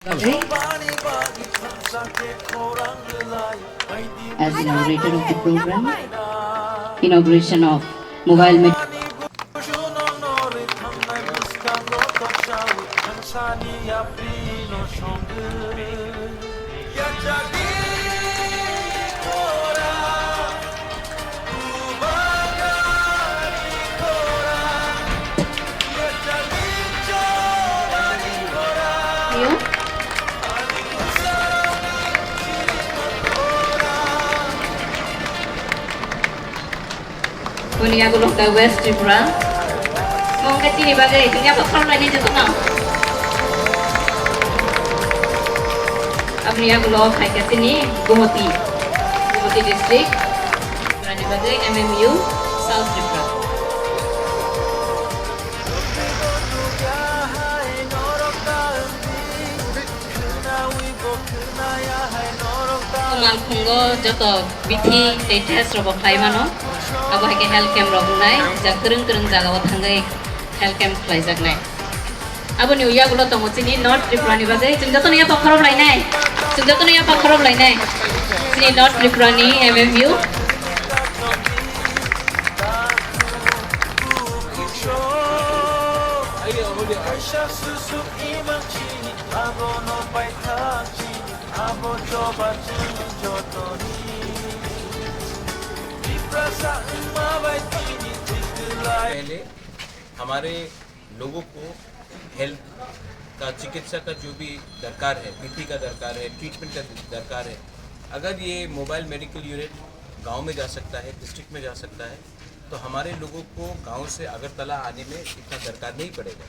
As inaugurator of the program, inauguration of mobile Kunia gulung ke West Tripura. Mong ke sini bagai dunia bakal lagi jatuh nak. Abnia gulung kai ke sini Guwahati district. Berani bagai MMU South Tripura. Mal khungo joto bithi test robok khai mano. Abo hake health camp rogunai ja kereng jaga wa thangai health camp khlai jaknai abo ni uya gulo tongo chini North Tripura ni bagai chung joto ni pakharob lainai chini North Tripura ni MMU पहले हमारे लोगों को health का चिकित्सा का जो भी दरकार है, बीपी का दरकार है, ट्रीटमेंट का दरकार है, अगर ये मोबाइल मेडिकल यूनिट गांव में जा सकता है, डिस्ट्रिक्ट में जा सकता है, तो हमारे लोगों को गांव से अगरतला आने में इतना दरकार नहीं पड़ेगा।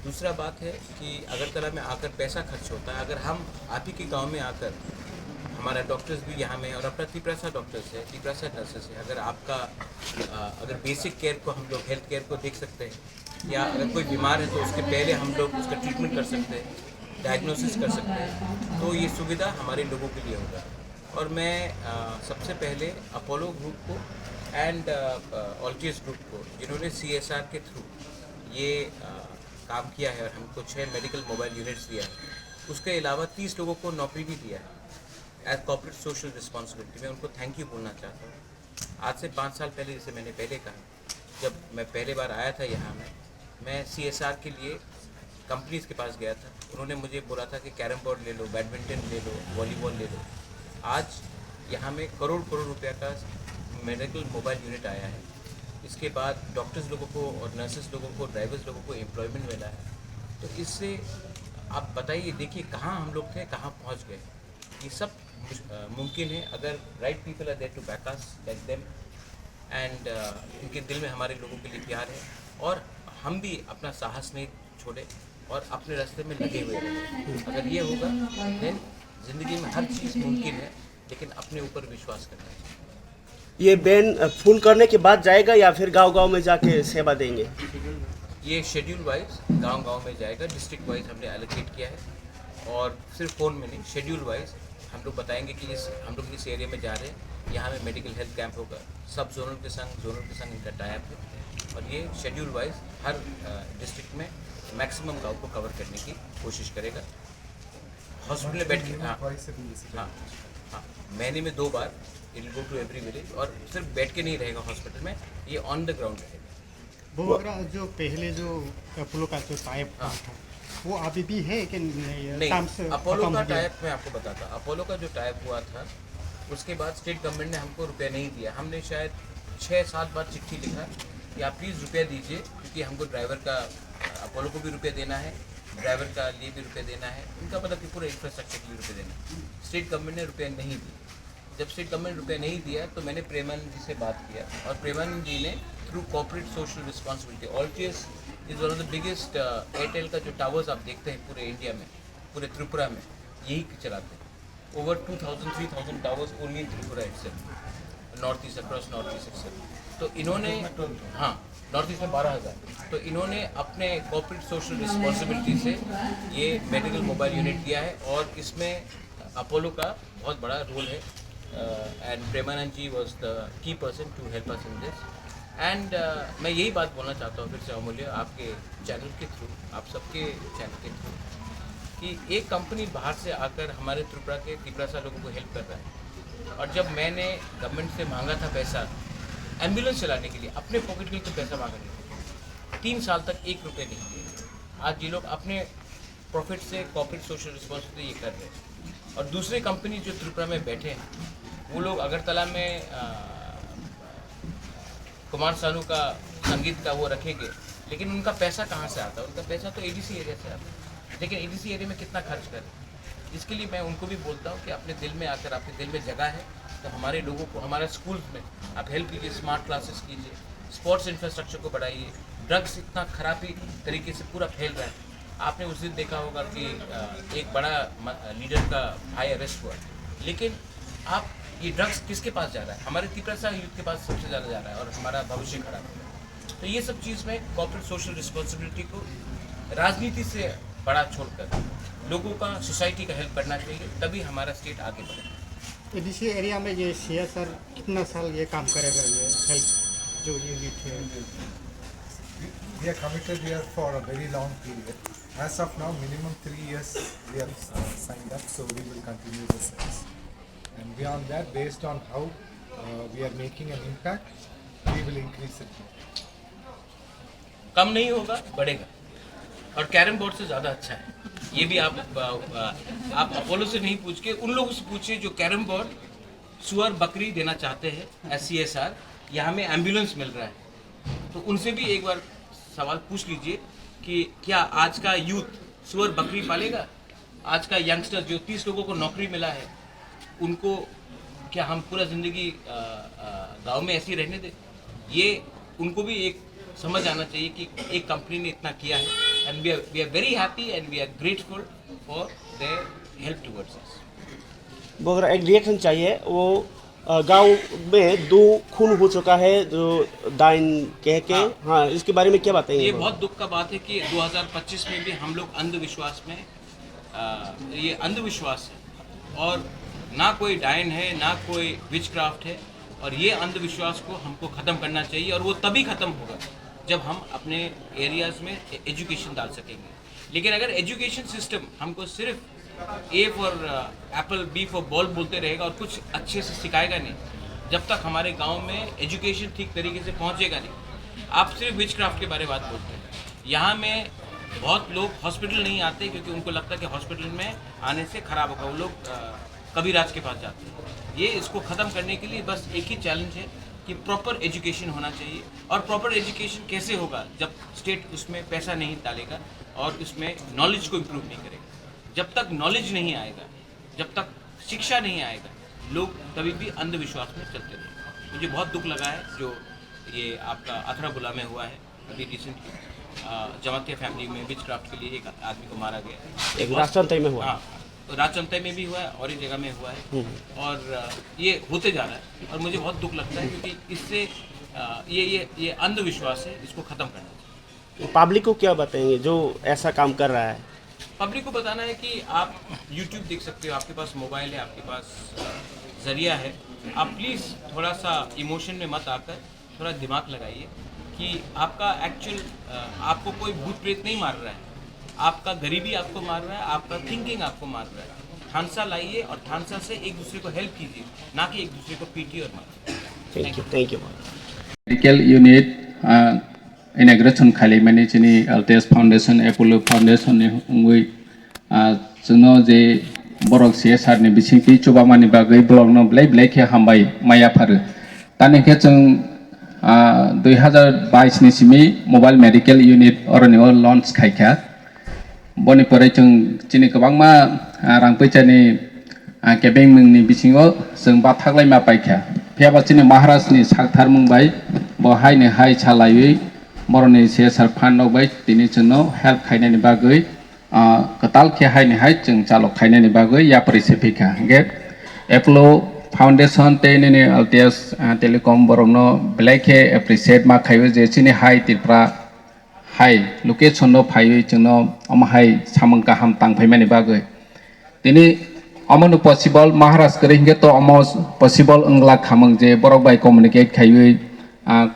दूसरा बात है कि अगरतला में आकर पैसा खर्च होता है, अगर हम आप ही के गाँव में आकर हमारा डॉक्टर्स भी यहाँ में और अपना तिपरासा डॉक्टर्स है, तिपरासा नर्सेस है, अगर आपका अगर बेसिक केयर को हम लोग हेल्थ केयर को देख सकते हैं या अगर कोई बीमार है तो उसके पहले हम लोग उसका ट्रीटमेंट कर सकते हैं, डायग्नोसिस कर सकते हैं, तो ये सुविधा हमारे लोगों के लिए होगा। और मैं सबसे पहले अपोलो ग्रुप को एंड ऑल्टियस ग्रुप को जिन्होंने CSR के थ्रू ये काम किया है और हमको 6 मेडिकल मोबाइल यूनिट्स दिया है, उसके अलावा 30 लोगों को नौकरी भी दिया है एज कॉर्पोरेट सोशल रिस्पॉन्सिबिलिटी। मैं उनको थैंक यू बोलना चाहता हूँ। आज से 5 साल पहले, जैसे मैंने पहले कहा, जब मैं पहले बार आया था यहाँ मैं CSR के लिए कंपनीज़ के पास गया था, उन्होंने मुझे बोला था कि कैरम बोर्ड ले लो, बैडमिंटन ले लो, वॉलीबॉल ले लो। आज यहाँ में करोड़ रुपया का मेडिकल मोबाइल यूनिट आया है। इसके बाद डॉक्टर्स लोगों को और नर्सेस लोगों को, ड्राइवर्स लोगों को एम्प्लॉयमेंट मिला है। तो इससे आप बताइए, देखिए कहाँ हम लोग थे, कहाँ पहुँच गए। ये सब मुमकिन है अगर right people are there to back us, back them, and उनके दिल में हमारे लोगों के लिए प्यार है और हम भी अपना साहस नहीं छोड़े और अपने रास्ते में लगे हुए रहे। अगर ये होगा देन ज़िंदगी में हर चीज़ मुमकिन है, लेकिन अपने ऊपर विश्वास करना है। ये बैन फुल करने के बाद जाएगा या फिर गांव-गांव में जाके सेवा देंगे? ये शेड्यूल वाइज गांव-गांव में जाएगा, डिस्ट्रिक्ट वाइज हमने एलोकेट किया है और सिर्फ फ़ोन में नहीं, शेड्यूल वाइज हम लोग बताएंगे कि हम लोग इस एरिया में जा रहे हैं, यहाँ में मेडिकल हेल्थ कैंप होगा, सब जोनल के संग इनका टाइप है और ये शेड्यूल वाइज हर डिस्ट्रिक्ट में मैक्सिमम गांव को कवर करने की कोशिश करेगा। हॉस्पिटल में बैठ के हाँ, महीने में 2 बार it go to every village और सिर्फ बैठ के नहीं रहेगा हॉस्पिटल में, ये ऑन द ग्राउंड रहेगा। वो अगर जो पहले जो अपोलो का जो टाइप था वो अभी भी है कि नहीं? अपोलो का टाइप मैं आपको बताता, अपोलो का जो टाइप हुआ था उसके बाद स्टेट गवर्नमेंट ने हमको रुपया नहीं दिया। हमने शायद 6-7 बार चिट्ठी लिखा कि आप प्लीज़ रुपया दीजिए, क्योंकि हमको ड्राइवर का, अपोलो को भी रुपया देना है, ड्राइवर का लिए भी रुपया देना है, उनका मतलब कि पूरे इंफ्रास्ट्रक्चर के लिए रुपया देना है। स्टेट गवर्नमेंट ने रुपया नहीं दिया। जब स्टेट गवर्नमेंट रुपया नहीं दिया तो मैंने प्रेमानंद जी से बात किया और प्रेमानंद जी ने through corporate social responsibility, Altius is one of the biggest, Airtel का जो टावर्स आप देखते हैं पूरे इंडिया में, पूरे त्रिपुरा में यही चलाते हैं। Over 2000-3000 towers only in Tripura itself, north east, across north east itself. तो इन्होंने हाँ, नॉर्थ ईस्ट में 12,000। तो इन्होंने अपने कॉर्पोरेट सोशल रिस्पॉन्सिबिलिटी से ये मेडिकल मोबाइल यूनिट दिया है और इसमें अपोलो का बहुत बड़ा रोल है and Premanand ji was the key person to help us in this. And मैं यही बात बोलना चाहता हूँ फिर से अमूल्य, आपके चैनल के थ्रू, आप सबके चैनल के थ्रू, कि एक कंपनी बाहर से आकर हमारे त्रिपुरा लोगों को हेल्प कर रहा है। और जब मैंने गवर्नमेंट से मांगा था पैसा एम्बुलेंस चलाने के लिए, अपने पॉकेट के लिए तो पैसा मांगा नहीं, 3 साल तक 1 रुपये नहीं दिए। आज ये लोग अपने प्रॉफिट से कॉर्पोरेट सोशल रिस्पॉन्सिबिलिटी ये कर रहे हैं। और दूसरे कंपनी जो त्रिपुरा में बैठे हैं वो लोग अगरतला में कुमार सानू का संगीत का वो रखेंगे, लेकिन उनका पैसा कहाँ से आता है? उनका पैसा तो एडीसी एरिया से आता है, लेकिन एडीसी एरिया में कितना खर्च करें? इसके लिए मैं उनको भी बोलता हूँ कि अपने दिल में आकर, आपके दिल में जगह है तो हमारे लोगों को, हमारे स्कूल्स में आप हेल्प कीजिए, स्मार्ट क्लासेस कीजिए, स्पोर्ट्स इंफ्रास्ट्रक्चर को बढ़ाइए। ड्रग्स इतना खराबी तरीके से पूरा फैल रहा है। आपने उस दिन देखा होगा कि एक बड़ा लीडर का भाई अरेस्ट हुआ, लेकिन आप ये ड्रग्स किसके पास जा रहा है? हमारे त्रिपुरा यूथ के पास सबसे ज़्यादा जा रहा है और हमारा भविष्य खराब हो रहा है। तो ये सब चीज़ में कॉर्पोरेट सोशल रिस्पॉन्सिबिलिटी को राजनीति से बड़ा छोड़कर लोगों का, सोसाइटी का हेल्प करना चाहिए, तभी हमारा स्टेट आगे बढ़ेगा। एडीसी एरिया में ये CSR कितना साल ये काम करेगा, ये हेल्प जो यूनिट है? We are committed here for a very long period. As of now, minimum 3 years we have signed up, so we will continue the service. And beyond that, based on how we are making an impact, we will increase it. कम नहीं होगा, बढ़ेगा। और carrom board से ज़्यादा अच्छा है। ये भी आप अपोलो से नहीं पूछ के उन लोगों से पूछिए जो कैरम बोर्ड, सुअर, बकरी देना चाहते हैं SCSR, या हमें एम्बुलेंस मिल रहा है, तो उनसे भी एक बार सवाल पूछ लीजिए कि क्या आज का यूथ सुअर बकरी पालेगा? आज का यंगस्टर जो 30 लोगों को नौकरी मिला है, उनको क्या हम पूरा ज़िंदगी गांव में ऐसे ही रहने दें? ये उनको भी एक समझ आना चाहिए कि एक कंपनी ने इतना किया है, and we are very happy and we are grateful for their help towards us. वो अगर एक रिएक्शन चाहिए, वो गांव में 2 खून हो चुका है जो डाइन कह के, हाँ, इसके बारे में क्या बताएंगे? ये बहुत दुख का बात है कि 2025 में भी हम लोग अंधविश्वास में, ये अंधविश्वास है और ना कोई डायन है, ना कोई विचक्राफ्ट है, और ये अंधविश्वास को हमको ख़त्म करना चाहिए। और वो तभी ख़त्म होगा जब हम अपने एरियाज़ में एजुकेशन डाल सकेंगे। लेकिन अगर एजुकेशन सिस्टम हमको सिर्फ A for Apple, B for ball बोलते रहेगा और कुछ अच्छे से सिखाएगा नहीं, जब तक हमारे गांव में एजुकेशन ठीक तरीके से पहुंचेगा नहीं। आप सिर्फ विचक्राफ्ट के बारे में बात बोलते हैं। यहाँ में बहुत लोग हॉस्पिटल नहीं आते क्योंकि उनको लगता है कि हॉस्पिटल में आने से ख़राब होगा, वो लोग कबीराज के पास जाते हैं। ये इसको ख़त्म करने के लिए बस एक ही चैलेंज है कि प्रॉपर एजुकेशन होना चाहिए। और प्रॉपर एजुकेशन कैसे होगा? जब स्टेट उसमें पैसा नहीं डालेगा और उसमें नॉलेज को इम्प्रूव नहीं करेगा। जब तक नॉलेज नहीं आएगा, जब तक शिक्षा नहीं आएगा, लोग कभी भी अंधविश्वास में चलते रहेंगे। मुझे बहुत दुख लगा है जो ये आपका अथराबुला में हुआ है अभी रिसेंटली। जमातिया फैमिली में विचक्राफ्ट के लिए एक आदमी को मारा गया, एक राजतंत्र में हुआ। हाँ, तो राजचंतय में भी हुआ है और एक जगह में हुआ है, और ये होते जा रहा है। और मुझे बहुत दुख लगता है क्योंकि इससे ये अंधविश्वास है, इसको ख़त्म करना चाहिए। पब्लिक को क्या बताएंगे जो ऐसा काम कर रहा है? पब्लिक को बताना है कि आप YouTube देख सकते हो, आपके पास मोबाइल है, आपके पास ज़रिया है। आप प्लीज़ थोड़ा सा इमोशन में मत आकर थोड़ा दिमाग लगाइए कि आपका एक्चुअल, आपको कोई भूत प्रेत नहीं मार रहा है, आपका गरीबी आपको मार रहा है, आपका थिंकिंग आपको मार रहा है। ठानसा लाइए और ठानसा से एक दूसरे को हेल्प कीजिए, ना कि एक दूसरे को पीटिए और मारिए। Thank you. Medical unit inauguration खाली माने जोंनि एलटीएस फाउंडेशन, एपोलो फाउंडेशन नि जोंनो जे बरक CSR नि बिसिंखि चुबामानि बागै ब्लगनो ब्लेखे हामबाय मायाफारो तानेखे जों 2022 नि सिमि मोबाइल मेडिकल यूनिट अरनियो लॉन्च खायखा बनिपरे जों दिनै गोबांमा रां फैसानि केबेंनि बिसिङाव जों बाथागलायमा पाइखा फेयाबासिनि महाराजनि सागथार मुंबाय बहायनो हाय सालायै मरनि CSR फान्ड बाय दिनै जोंनो हेल्प खायनायनि बागै कताल के हायनो हाय जों चालक खायनायनि बागै यापरिसे फैखा गे एपोलो फाउंडेशन तेने एलटीएस टेलिकम बरंनो ब्लेखे एप्रिशिएट मा खायो जेसिनि हाय तिरफ्रा हाय लोकेशन नो फायो जोंनो अमहाय सामंग गाहाम तांफैमानि बागै दिनै अमनो पसिबल महाराज करेंगे तो अमस पसिबल अंगला खामंग जे बरक बाय कम्युनिकेट खायो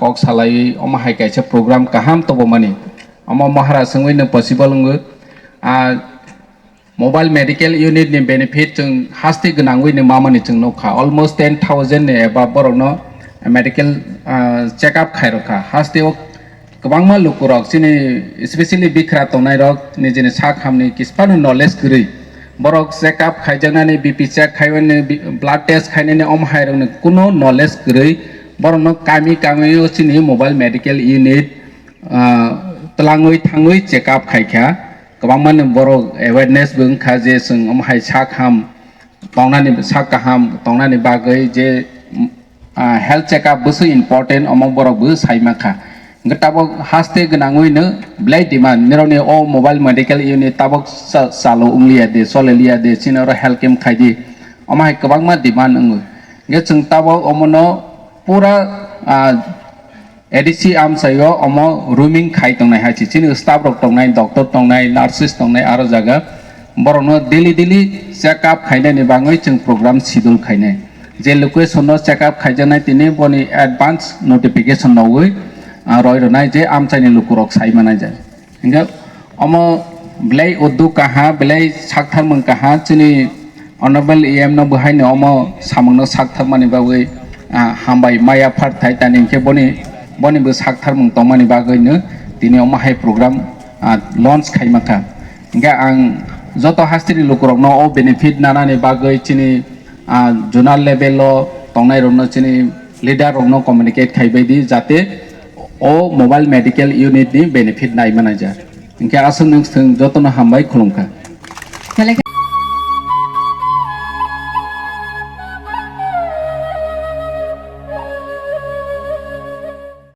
कक सालायै अमहाय कैसे प्रोग्राम गाहाम तब माने अम महाराज संगैनो possible mobile medical unit ni benefit chung hasti gnangwi ni mamani chung nokha almost 10,000 ne eba borok no medical check up khairokha hasti ok kwbangma lukurok chini especially bikra tongnai rok nijini sak hamni kispanu knowledge gri borok check up khaijaknani bp check khaibani blood test khainani omhairok ni kuno knowledge gri borok no kami o chini mobile medical unit telangui thangui check up khaikha kwbangma borok awareness bung kha je sung omhai sak ham tongnani sak kaham tongnani bagai je health check up busu important omong borok bu saimakha tabok haste gnangui no blai demand nironi o mobile medical unit tabok salo unglia de solelia de sinoro health camp khaidi omai kwbangma demand angu ge chung tabok omono pura ADC amsayo omo rooming khai tongnai ha chini staff rok tongnai doctor tongnai nurses tongnai aro jaga borono daily check up khainai ni bangoi chung program schedule khainai je location no check up khaijanai tini boni advance notification nogoi roi ronai je amchaini lukurok sai manai ja hinga omo blai uddu kaha blai sakthar mang kaha chini honorable em no bahai no omo samang no sakthar mani bagoi hambai maya phar thai tani ke boni bo sakthar mung tongmani bagoi no tini omo hai program launch khaimaka hinga ang joto hastiri lukurok no o benefit nanani bagoi chini zonal level lo tongnai rok no chini leader rok no communicate khaibai di jate o mobile medical unit ni benefit nai manager inke asung nung jotono hambai khulungka